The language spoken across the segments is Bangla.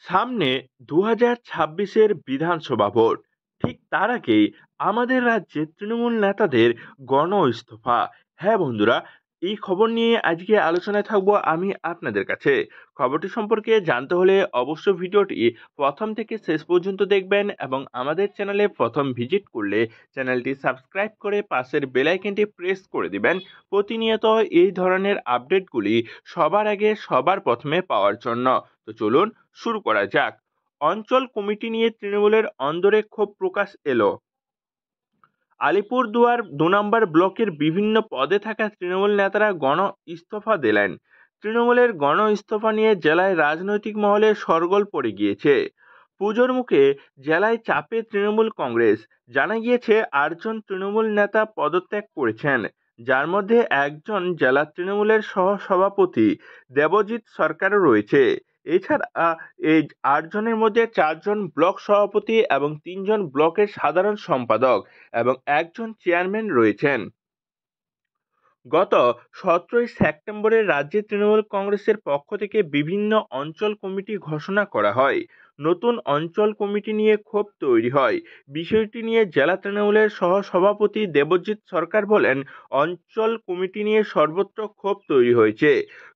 সামনে 2026-এর বিধানসভা ভোট। ঠিক তার আগেই আমাদের রাজ্যে তৃণমূল নেতাদের গণ ইস্তফা। হ্যাঁ বন্ধুরা, এই খবর নিয়ে আজকে আলোচনায় থাকবো আমি আপনাদের কাছে। খবরটি সম্পর্কে জানতে হলে অবশ্যই ভিডিওটি প্রথম থেকে শেষ পর্যন্ত দেখবেন এবং আমাদের চ্যানেলে প্রথম ভিজিট করলে চ্যানেলটি সাবস্ক্রাইব করে পাশের বেল আইকনটি প্রেস করে দিবেন প্রতিনিয়ত এই ধরনের আপডেটগুলি সবার আগে সবার প্রথমে পাওয়ার জন্য। তো চলুন শুরু করা যাক। অঞ্চল কমিটি নিয়ে তৃণমূলের অন্দরে ক্ষোভ প্রকাশ এলো। আলিপুরদুয়ার ২ নম্বর ব্লকের বিভিন্ন পদে থাকা তৃণমূল নেতারা গণ ইস্তফা দিলেন। তৃণমূলের গণ ইস্তফা নিয়ে জেলায় রাজনৈতিক মহলে শোরগোল পড়ে গিয়েছে। পুজোর মুখে জেলায় চাপে তৃণমূল কংগ্রেস। জানা গিয়েছে ৮ জন তৃণমূল নেতা পদত্যাগ করেছেন, যার মধ্যে একজন জেলা তৃণমূলের সহ সভাপতি দেবজিৎ সরকারও রয়েছে। এছাড়া এই ৮ জনের মধ্যে ৪ জন ব্লক সভাপতি এবং ৩ জন ব্লকের সাধারণ সম্পাদক এবং একজন চেয়ারম্যান রয়েছেন। গত ১৭ই সেপ্টেম্বরে রাজ্যে তৃণমূল কংগ্রেসের পক্ষ থেকে বিভিন্ন অঞ্চল কমিটি ঘোষণা করা হয়। নতুন অঞ্চল কমিটি নিয়ে ক্ষোভ তৈরি হয়। বিষয়টি নিয়ে জেলা তৃণমূলের সহ সভাপতি দেবজিৎ সরকার বলেন, অঞ্চল কমিটি নিয়ে সর্বত্র ক্ষোভ তৈরি হয়েছে।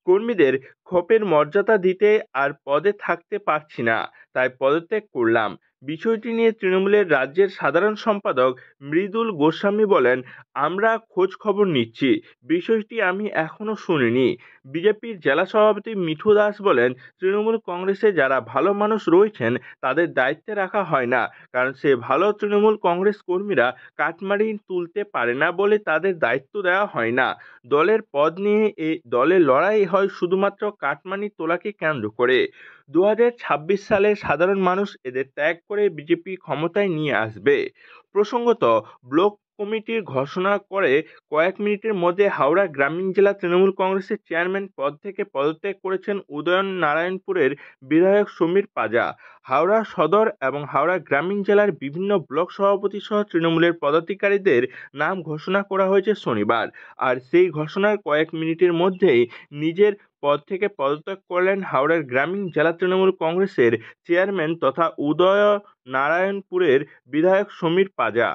কর্মীদের ক্ষোভের মর্যাদা দিতে আর পদে থাকতে পারছি না, তাই পদত্যাগ করলাম। বিষয়টি নিয়ে তৃণমূলের রাজ্যের সাধারণ সম্পাদক মৃদুল গোস্বামী বলেন, আমরা খোঁজ খবর নিচ্ছি, বিষয়টি আমি এখনো শুনিনি। বিজেপির জেলা সভাপতি মিঠু দাস বলেন, তৃণমূল কংগ্রেসে যারা ভালো মানুষ রয়েছেন তাদের দায়িত্বে রাখা হয় না, কারণ সে ভালো তৃণমূল কংগ্রেস কর্মীরা কাটমারি তুলতে পারে না বলে তাদের দায়িত্ব দেওয়া হয় না। দলের পদ নিয়ে এই দলের লড়াই হয় শুধুমাত্র কাটমানি তোলাকে কেন্দ্র করে। 2026 সালে সাধারণ মানুষ এদের ত্যাগ করে বিজেপি ক্ষমতায় নিয়ে আসবে। প্রসঙ্গত, ব্লক কমিটির ঘোষণা করে কয়েক মিনিটের মধ্যে হাওড়া গ্রামীণ জেলা তৃণমূল কংগ্রেসের চেয়ারম্যান পদ থেকে পদত্যাগ করেছেন উদয়ন নারায়ণপুরের বিধায়ক সমীর পাজা। হাওড়া সদর এবং হাওড়া গ্রামীণ জেলার বিভিন্ন ব্লক সভাপতি সহ তৃণমূলের পদাধিকারীদের নাম ঘোষণা করা হয়েছে শনিবার। আর সেই ঘোষণার কয়েক মিনিটের মধ্যেই নিজের পদ থেকে পদত্যাগ করলেন হাওড়ার গ্রামীণ জেলা তৃণমূল কংগ্রেসের চেয়ারম্যান তথা উদয় নারায়ণপুরের বিধায়ক সমীর পাজা।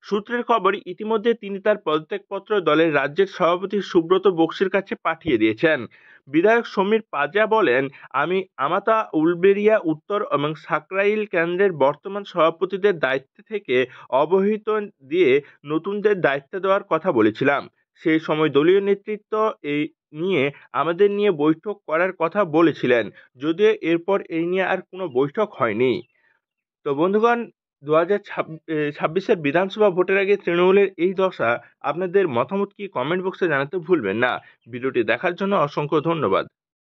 সূত্রের খবর, ইতিমধ্যে তিনি তার পদত্যাগপত্র দলের রাজ্যের সভাপতি সুব্রত বক্সির কাছে পাঠিয়ে দিয়েছেন। বিধায়ক সমীর পাজা বলেন, আমি আমাতা উলবেড়িয়া উত্তর এবং সাকরাইল কেন্দ্রের বর্তমান সভাপতিদের দায়িত্ব থেকে অবহিত দিয়ে নতুনদের দায়িত্ব দেওয়ার কথা বলেছিলাম। সেই সময় দলীয় নেতৃত্ব এই নিয়ে আমাদের নিয়ে বৈঠক করার কথা বলেছিলেন, যদিও এরপর এই নিয়ে আর কোনো বৈঠক হয়নি। তো বন্ধুগণ, 2026-এর বিধানসভা ভোটের আগে তৃণমূলের এই দশা। আপনাদের মতামত কি কমেন্ট বক্সে জানাতে ভুলবেন না। ভিডিওটি দেখার জন্য অসংখ্য ধন্যবাদ।